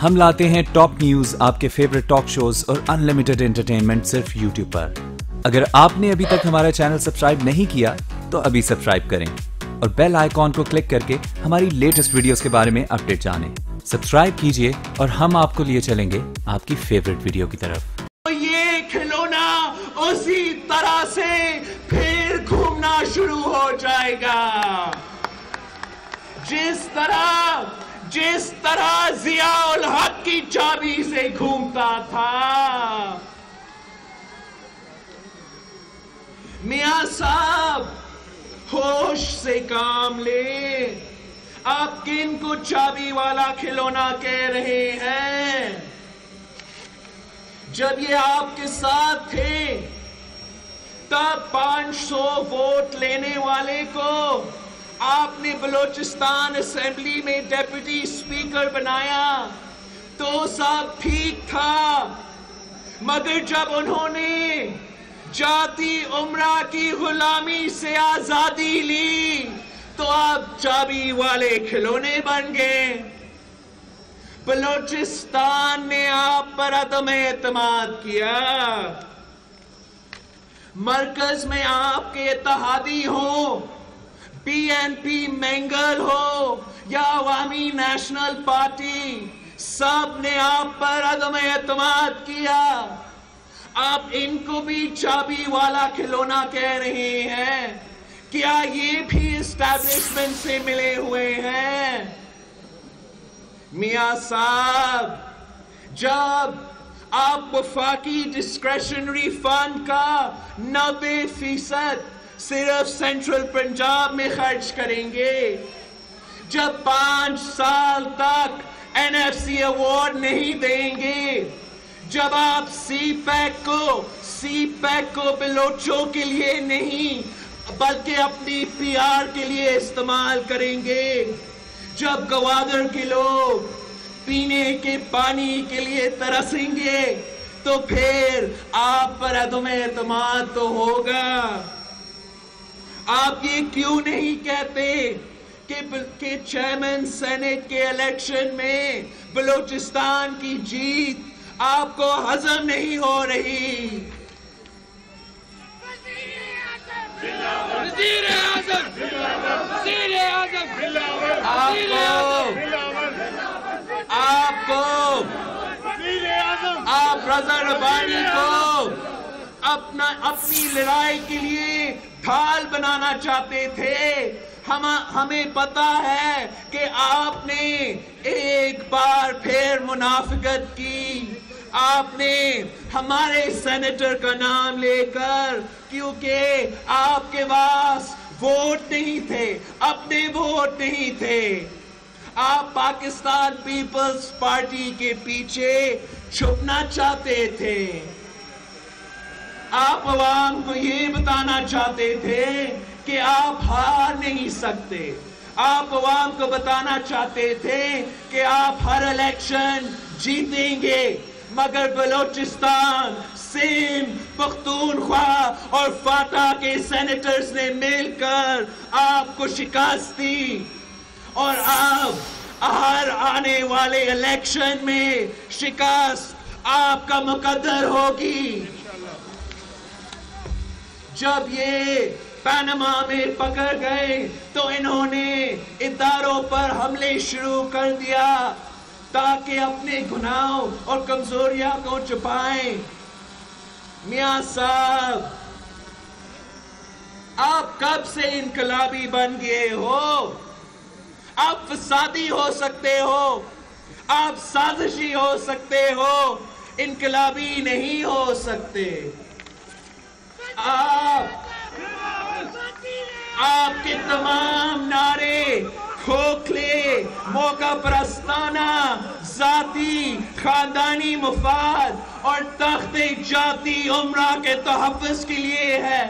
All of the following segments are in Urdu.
ہم لاتے ہیں ٹاپ نیوز، آپ کے فیوریٹ ٹاک شوز اور انلمیٹڈ انٹرٹینمنٹ صرف یوٹیوب پر۔ اگر آپ نے ابھی تک ہمارا چینل سبسکرائب نہیں کیا تو ابھی سبسکرائب کریں اور بیل آئیکن کو کلک کر کے ہماری لیٹسٹ ویڈیوز کے بارے میں اپڈیٹ جانیں۔ سبسکرائب کیجئے اور ہم آپ کو لیے چلیں گے آپ کی فیوریٹ ویڈیو کی طرف۔ یہ کھلونا اسی طرح سے پھر گھومنا شروع ہو جائے گا جس طرح ضیاء الحق کی چابی سے گھومتا تھا۔ میاں صاحب ہوش سے کام لے، آپ کن کو چابی والا کھلونا کہہ رہے ہیں؟ جب یہ آپ کے ساتھ تھے تب 500 ووٹ لینے والے کو آپ نے بلوچستان اسمبلی میں ڈیپٹی اسپیکر بنایا تو سب ٹھیک تھا، مگر جب انہوں نے جاتی عمرہ کی غلامی سے آزادی لی تو آپ چابی والے کھلونے بن گئے۔ بلوچستان نے آپ پر عدم اعتماد کیا۔ مرکز میں آپ کے اتحادی ہوں، پی این پی مینگل ہو یا عوامی نیشنل پارٹی، سب نے آپ پر عدم اعتماد کیا۔ آپ ان کو بھی چابی والا کھلونا کہہ رہے ہیں؟ کیا یہ بھی اسٹیبلشمنٹ سے ملے ہوئے ہیں؟ میاں صاحب، جب آپ وفاقی ڈسکریشنری فنڈ کا 90% صرف سینٹرل پنجاب میں خرچ کریں گے، جب 5 سال تک این ایف سی ایوارڈ نہیں دیں گے، جب آپ سی پیک کو بلوچوں کے لیے نہیں بلکہ اپنی پی آر کے لیے استعمال کریں گے، جب گوادر کے لوگ پینے کے پانی کے لیے ترسیں گے تو پھر آپ پر عدم اعتماد تو ہوگا۔ آپ یہ کیوں نہیں کہتے کہ چیئرمین سینٹ کے الیکشن میں بلوچستان کی جیت آپ کو ہضم نہیں ہو رہی؟ آپ رضا ربانی کو اپنی لڑائی کے لیے ڈھال بنانا چاہتے تھے۔ ہمیں پتا ہے کہ آپ نے ایک بار پھر منافقت کی۔ آپ نے ہمارے سینیٹر کا نام لے کر، کیونکہ آپ کے پاس ووٹ نہیں تھے، اپنے ووٹ نہیں تھے، آپ پاکستان پیپلز پارٹی کے پیچھے چھپنا چاہتے تھے۔ آپ عوام کو یہ بتانا چاہتے تھے کہ آپ ہار نہیں سکتے۔ آپ عوام کو بتانا چاہتے تھے کہ آپ ہر الیکشن جیتیں گے، مگر بلوچستان، سندھ، پختونخوا اور فاٹا کے سینیٹرز نے مل کر آپ کو شکست دی، اور اب ہر آنے والے الیکشن میں شکست آپ کا مقدر ہوگی۔ جب یہ پاناما میں پکڑ گئے تو انہوں نے اداروں پر حملے شروع کر دیا تاکہ اپنے گناہوں اور کمزوریاں کو چھپائیں۔ میاں صاحب، آپ کب سے انقلابی بن گئے ہو؟ آپ فسادی ہو سکتے ہو، آپ سازشی ہو سکتے ہو، انقلابی نہیں ہو سکتے۔ آپ کے تمام نعرے کھوکھلے، موقع پرستانہ، ذاتی خاندانی مفاد اور تخت جاتی عمرہ کے تحفظ کے لیے ہے۔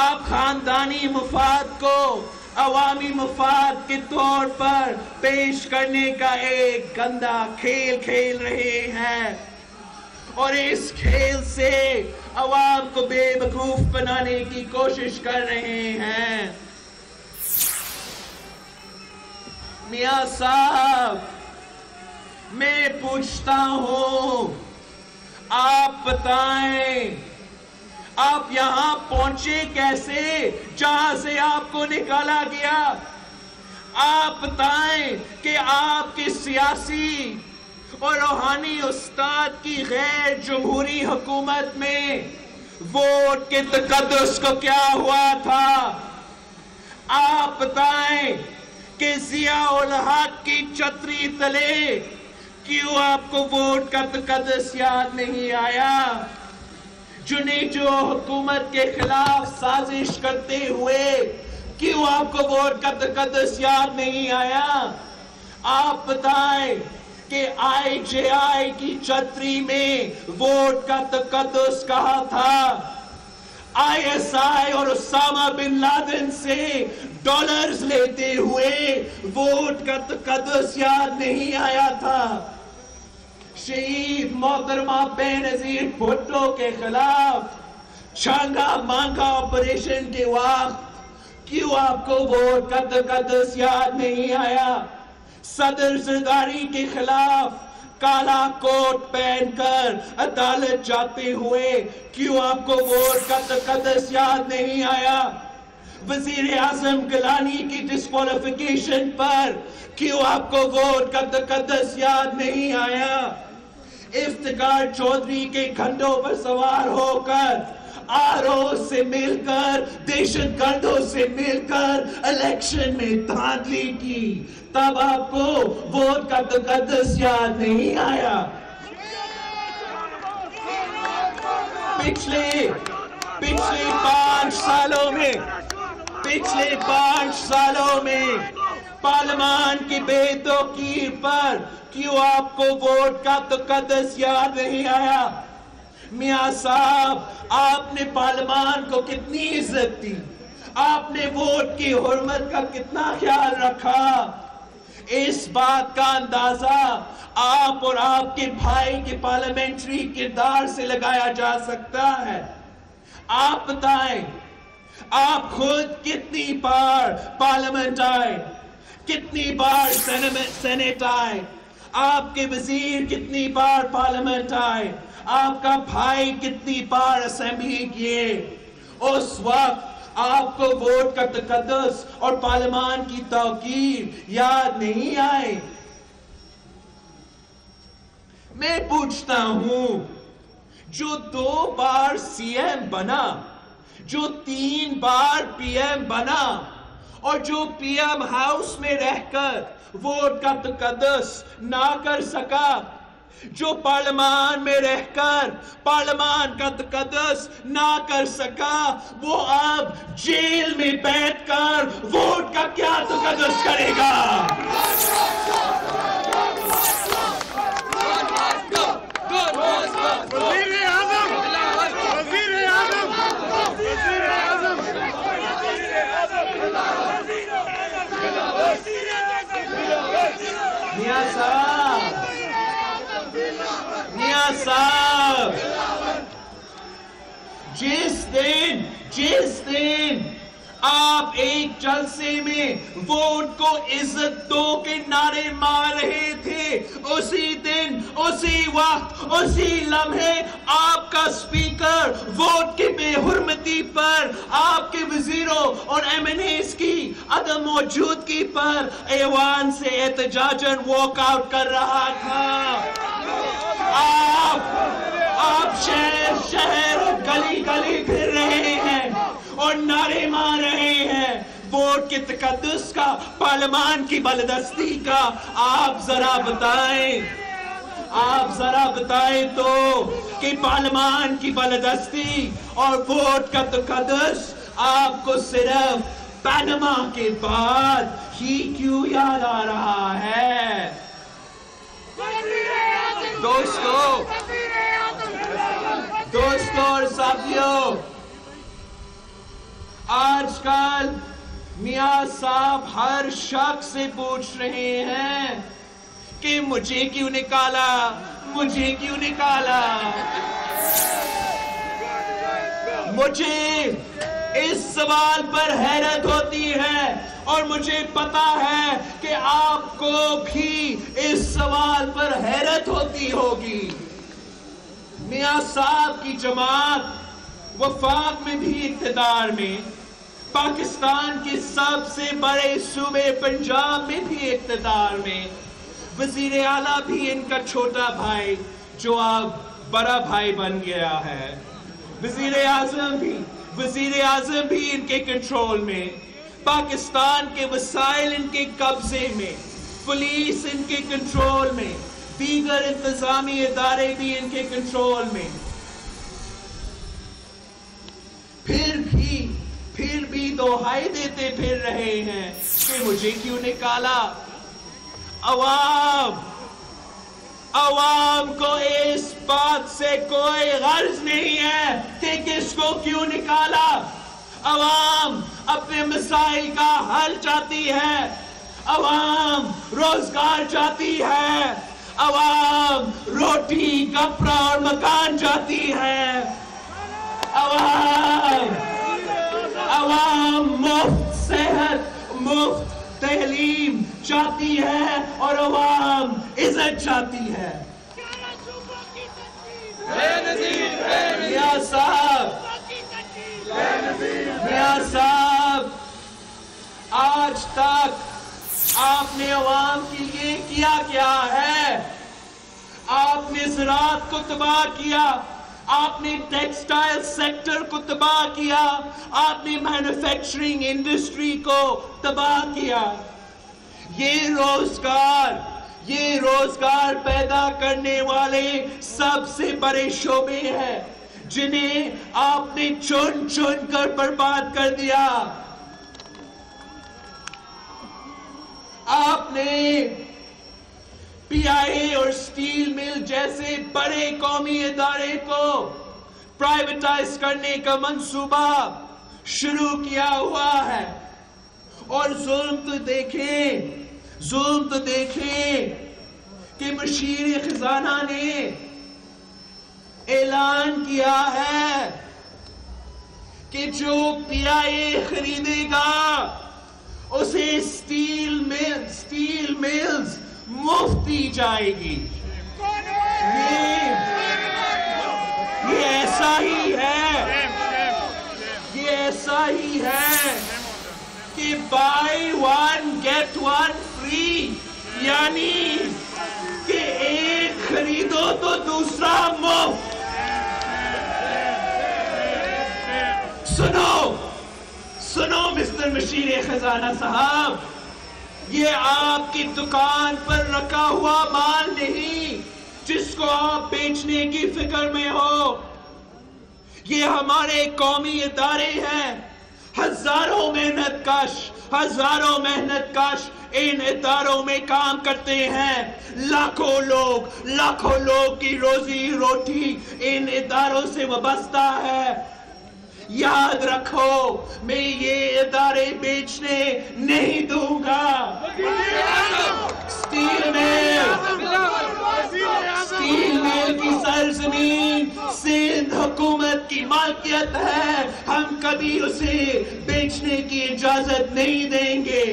آپ خاندانی مفاد کو عوامی مفاد کے طور پر پیش کرنے کا ایک گندا کھیل کھیل رہے ہیں، اور اس کھیل سے عوام کو بے وقوف بنانے کی کوشش کر رہے ہیں۔ میاں صاحب، میں پوچھتا ہوں آپ بتائیں آپ یہاں پہنچے کیسے جہاں سے آپ کو نکالا گیا؟ آپ بتائیں کہ آپ کی سیاسی اور روحانی استاد کی غیر جمہوری حکومت میں ووٹ کے تقدس کو کیا ہوا تھا؟ آپ بتائیں کہ ضیاء الحق کی چھتری تلے کیوں آپ کو ووٹ کا تقدس یاد نہیں آیا؟ جنیجو حکومت کے خلاف سازش کرتے ہوئے کیوں آپ کو ووٹ کا تقدس یاد نہیں آیا؟ آپ بتائیں کہ آئی جے آئی کی چھتری میں ووٹ کا تقدس کہاں تھا؟ آئی ایس آئی اور اسامہ بن لادن سے ڈالرز لیتے ہوئے ووٹ کا تقدس یاد نہیں آیا تھا؟ شہید محترمہ بینظیر بھٹو کے خلاف چھانگا مانگا آپریشن کے وقت کیوں آپ کو ووٹ کا تقدس یاد نہیں آیا؟ صدر زرداری کے خلاف کالا کوٹ پہن کر عدالت جاتے ہوئے کیوں آپ کو ووٹ کا تقدس یاد نہیں آیا؟ وزیر اعظم گیلانی کی ڈسکوالیفیکیشن پر کیوں آپ کو ووٹ کا تقدس یاد نہیں آیا؟ افتخار چودھری کے گھنٹوں پر سوار ہو کر آرو سے مل کر دہشت گردوں سے مل کر الیکشن میں دھاندلی کی تب آپ کو ووٹ کا تقدس یاد نہیں آیا؟ پچھلے 5 سالوں میں پارلیمان کی بے توقیر پر کیوں آپ کو ووٹ کا تقدس یاد نہیں آیا؟ میاں صاحب آپ نے پارلیمان کو کتنی عزت دی، آپ نے ووٹ کی حرمت کا کتنا خیال رکھا، اس بات کا اندازہ آپ اور آپ کے بھائی کے پارلیمنٹری کردار سے لگایا جا سکتا ہے۔ آپ بتائیں آپ خود کتنی بار پارلیمنٹ آئے، کتنی بار سینیٹ آئے، آپ کے وزیر کتنی بار پارلیمنٹ آئے، آپ کا بھائی کتنی بار اسمبلی کیے؟ اس وقت آپ کو ووٹ کا تقدس اور پارلیمان کی توقیر یاد نہیں آئے؟ میں پوچھتا ہوں جو 2 بار سی ایم بنا، جو 3 بار پی ایم بنا اور جو پی ایم ہاؤس میں رہ کر ووٹ کا تقدس نہ کر سکا، جو پارلیمان میں رہ کر پارلیمان کا تقدس نہ کر سکا، وہ اب جیل میں بیٹھ کر ووٹ کا کیا تقدس کرے گا؟ میاں صاحب جس دن آپ ایک جلسے میں ووٹ کو عزت دو کے نعرے مار رہے تھے، اسی دن، اسی وقت، اسی لمحے آپ کا سپیکر ووٹ کی بے حرمتی پر، آپ کے وزیروں اور ایم این ایز کی عدم موجودگی پر ایوان سے احتجاجاً واک آؤٹ کر رہا تھا۔ آپ شہر اور گلی گلی پھر رہے ہیں اور نعرے مار رہے ہیں ووٹ کے تقدس کا، پارلیمان کی بالادستی کا۔ آپ ذرا بتائیں تو کہ پارلیمان کی بالادستی اور ووٹ کا تقدس آپ کو صرف پاناما کے بعد ہی کیوں یاد آ رہا ہے؟ دوستوں اور ساتھیوں، آج کل میاں صاحب ہر شخص سے پوچھ رہے ہیں کہ مجھے کیوں نکالا، مجھے کیوں نکالا۔ مجھے اس سوال پر حیرت ہوتی ہے اور مجھے پتا ہے کہ آپ کو بھی اس سوال پر حیرت ہوتی ہوگی۔ میاں صاحب کی جماعت وفاق میں بھی اقتدار میں، پاکستان کے سب سے بڑے صوبے پنجاب میں بھی اقتدار میں، وزیر اعلیٰ بھی ان کا چھوٹا بھائی جو اب بڑا بھائی بن گیا ہے، وزیر اعظم بھی ان کے کنٹرول میں، پاکستان کے وسائل ان کے قبضے میں، پولیس ان کے کنٹرول میں، دیگر انتظامی ادارے بھی ان کے کنٹرول میں۔ پھر بھی دہائی دیتے پھر رہے ہیں کہ مجھے کیوں نکالا۔ عوام کو اس بات سے کوئی غرض نہیں ہے کہ کس کو کیوں نکالا۔ عوام اپنے مسائل کا حل چاہتی ہے، عوام روزگار چاہتی ہے، عوام روٹی کپڑا اور مکان چاہتی ہے، عوام مفت صحت مفت تعلیم چاہتی ہے اور عوام عزت چاہتی ہے۔ میاں صاحب آج تک آپ نے عوام کے لیے کیا ہے؟ آپ نے زراعت کو تباہ کیا، آپ نے ٹیکسٹائل سیکٹر کو تباہ کیا، آپ نے مینوفیکچرنگ انڈسٹری کو تباہ کیا۔ یہ روزگار پیدا کرنے والے سب سے بڑے شعبے ہیں جنہیں آپ نے چن کر برباد کر دیا۔ آپ نے پی آئی اے اور سٹیل مل جیسے بڑے قومی ادارے کو پرائیویٹائز کرنے کا منصوبہ شروع کیا ہوا ہے، اور ظلم تو دیکھیں کہ مشیر خزانہ نے اعلان کیا ہے کہ جو پی آئی اے خریدے گا اسے سٹیل ملز مفت دی جائے گی۔ یہ ایسا ہی ہے کہ buy one get one free, یعنی کہ ایک خریدو تو دوسرا مفت۔ سنو مسٹر مشیر خزانہ صاحب، یہ آپ کی دکان پر رکھا ہوا مال نہیں جس کو آپ بیچنے کی فکر میں ہو، یہ ہمارے قومی ادارے ہیں، ہزاروں محنت کش ان اداروں میں کام کرتے ہیں، لاکھوں لوگ کی روزی روٹی ان اداروں سے وابستہ ہے۔ یاد رکھو، میں یہ ادارے بیچنے نہیں دوں گا۔ سٹیل مل کی سرزمین سندھ حکومت کی مالکیت ہے، ہم کبھی اسے بیچنے کی اجازت نہیں دیں گے۔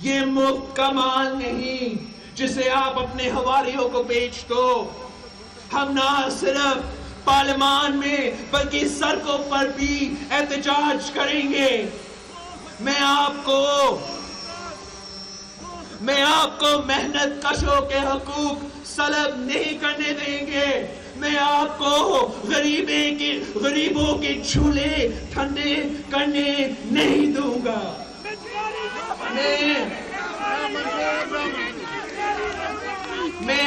یہ مفت کا مال نہیں جسے آپ اپنے حواریوں کو بیچ دو۔ ہم نہ صرف پارلیمان میں بلکہ سڑکوں پر بھی احتجاج کریں گے۔ میں آپ کو محنت کشوں کے حقوق سلب نہیں کرنے دیں گے، میں آپ کو غریبوں کے جھولے ٹھنڈے کرنے نہیں دوں گا۔ میں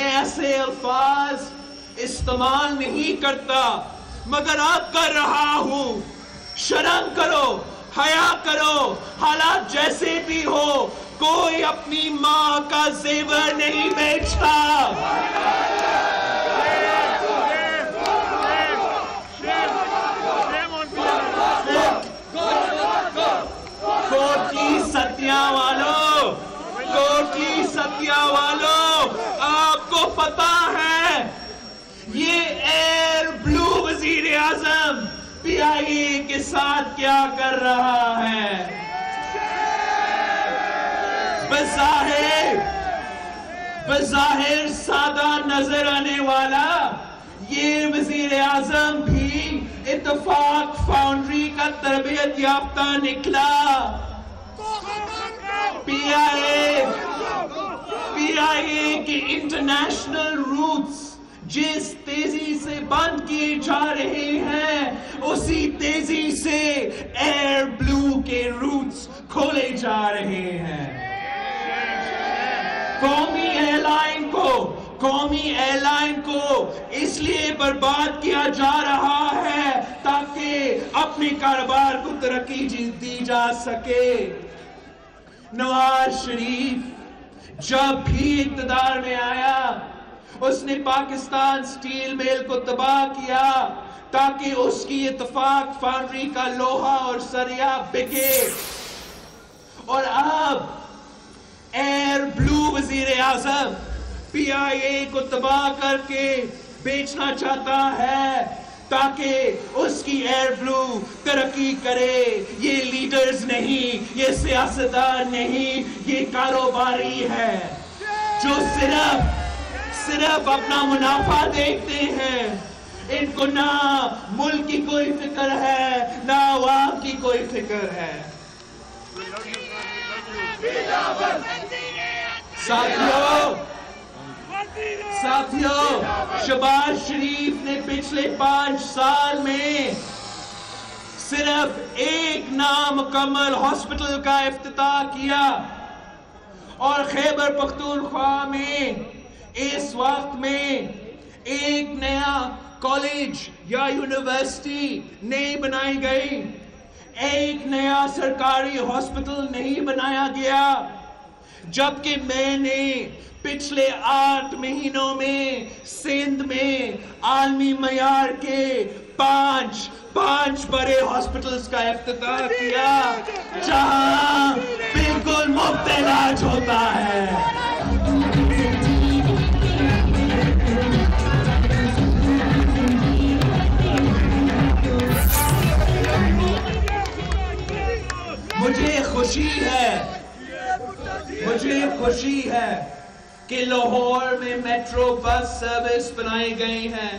ایسے الفاظ استعمال نہیں کرتا، مگر اب کر رہا ہوں۔ شرم کرو، حیا کرو، حالات جیسے بھی ہو، کوئی اپنی ماں کا زیور نہیں بیچتا۔ کوٹلی ستیا والو، آپ کو پتا ہے یہ ایئر بلو وزیر اعظم پی PIA کے ساتھ کیا کر رہا ہے. بظاہر سادہ نظر آنے والا یہ وزیر اعظم بھی اتفاق فاؤنڈری کا تربیت یافتہ نکلا. PIA کے انٹرنیشنل روٹس جس تیزی سے بند کیے جا رہے ہیں اسی تیزی سے ایئر بلو کے روٹس کھولے جا رہے ہیں. قومی ایئر لائن کو اس لیے برباد کیا جا رہا ہے تاکہ اپنے کاروبار کو ترقی دی جا سکے. نواز شریف جب بھی اقتدار میں آیا اس نے پاکستان سٹیل میل کو تباہ کیا تاکہ اس کی اتفاق فاؤنڈری کا لوہا اور سریا بکے. اور اب ایئر بلو وزیر اعظم PIA کو تباہ کر کے بیچنا چاہتا ہے تاکہ اس کی ایئر بلو ترقی کرے. یہ لیڈرز نہیں, یہ سیاستدان نہیں, یہ کاروباری ہے جو صرف اپنا منافع دیکھتے ہیں. ان کو نہ ملک کی کوئی فکر ہے نہ عوام کی کوئی فکر ہے. ساتھیوں شہباز شریف نے پچھلے 5 سال میں صرف ایک نامکمل ہاسپٹل کا افتتاح کیا اور خیبر پختونخوا میں اس وقت میں ایک نیا کالج یا یونیورسٹی نہیں بنائی گئی, ایک نیا سرکاری ہاسپٹل نہیں بنایا گیا, جبکہ میں نے پچھلے 8 مہینوں میں سندھ میں عالمی معیار کے 5 بڑے ہاسپٹلز کا افتتاح کیا جہاں بالکل مفت علاج ہوتا ہے. مجھے خوشی ہے کہ لاہور میں میٹرو بس سروس بنائی گئی ہیں,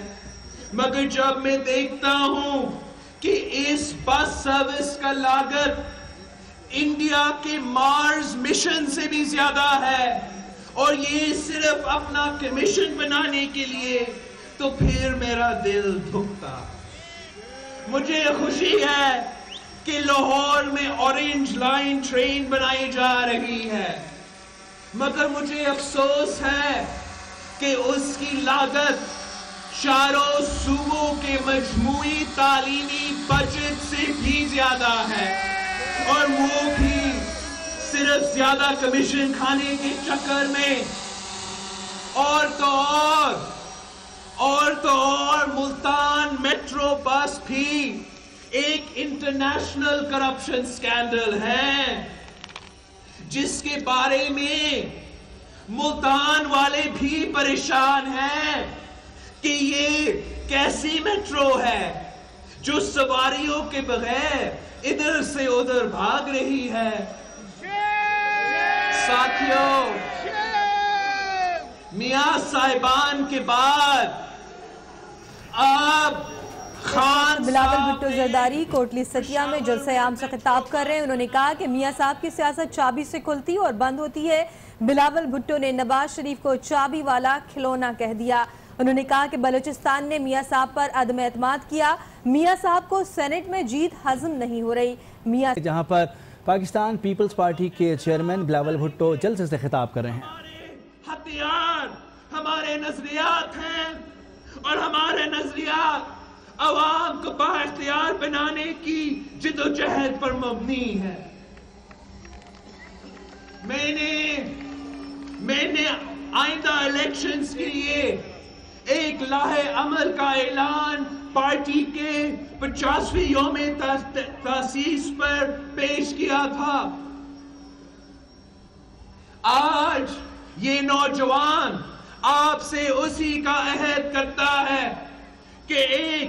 مگر جب میں دیکھتا ہوں کہ اس بس سروس کا لاگت انڈیا کے مارس مشن سے بھی زیادہ ہے اور یہ صرف اپنا کمیشن بنانے کے لیے, تو پھر میرا دل دکھتا. مجھے خوشی ہے کہ لاہور میں اورنج لائن ٹرین بنائی جا رہی ہے, مگر مجھے افسوس ہے کہ اس کی لاگت چاروں صوبوں کے مجموعی تعلیمی بجٹ سے بھی زیادہ ہے, اور وہ بھی صرف زیادہ کمیشن کھانے کے چکر میں. اور ملتان میٹرو بس بھی ایک انٹرنیشنل کرپشن سکینڈل ہے جس کے بارے میں ملتان والے بھی پریشان ہیں کہ یہ کیسی میٹرو ہے جو سواریوں کے بغیر ادھر سے ادھر بھاگ رہی ہے. ساتھیوں, میاں صاحبان کے بعد اب خان بلاول بھٹو زرداری کوٹلی ستیا میں جلسہ عام سے خطاب کر رہے ہیں. انہوں نے کہا کہ میاں صاحب کی سیاست چابی سے کھلتی اور بند ہوتی ہے. بلاول بھٹو نے نواز شریف کو چابی والا کھلونا کہہ دیا. انہوں نے کہا کہ بلوچستان نے میاں صاحب پر عدم اعتماد کیا. میاں صاحب کو سینٹ میں جیت ہضم نہیں ہو رہی. جہاں پر پاکستان پیپلز پارٹی کے چیئرمین بلاول بھٹو جلسے سے خطاب کر رہے ہیں. ہتھیار ہمارے نظریات ہیں اور ہمارے نظریات عوام کو بااختیار بنانے کی جدوجہد پر مبنی ہے. میں نے آئندہ الیکشنز کے لیے ایک لاہے عمل کا اعلان پارٹی کے 50ویں یوم تاسیس پر پیش کیا تھا. آج یہ نوجوان آپ سے اسی کا عہد کرتا ہے کہ ایک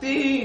3,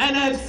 NFC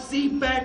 CPEC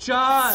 4,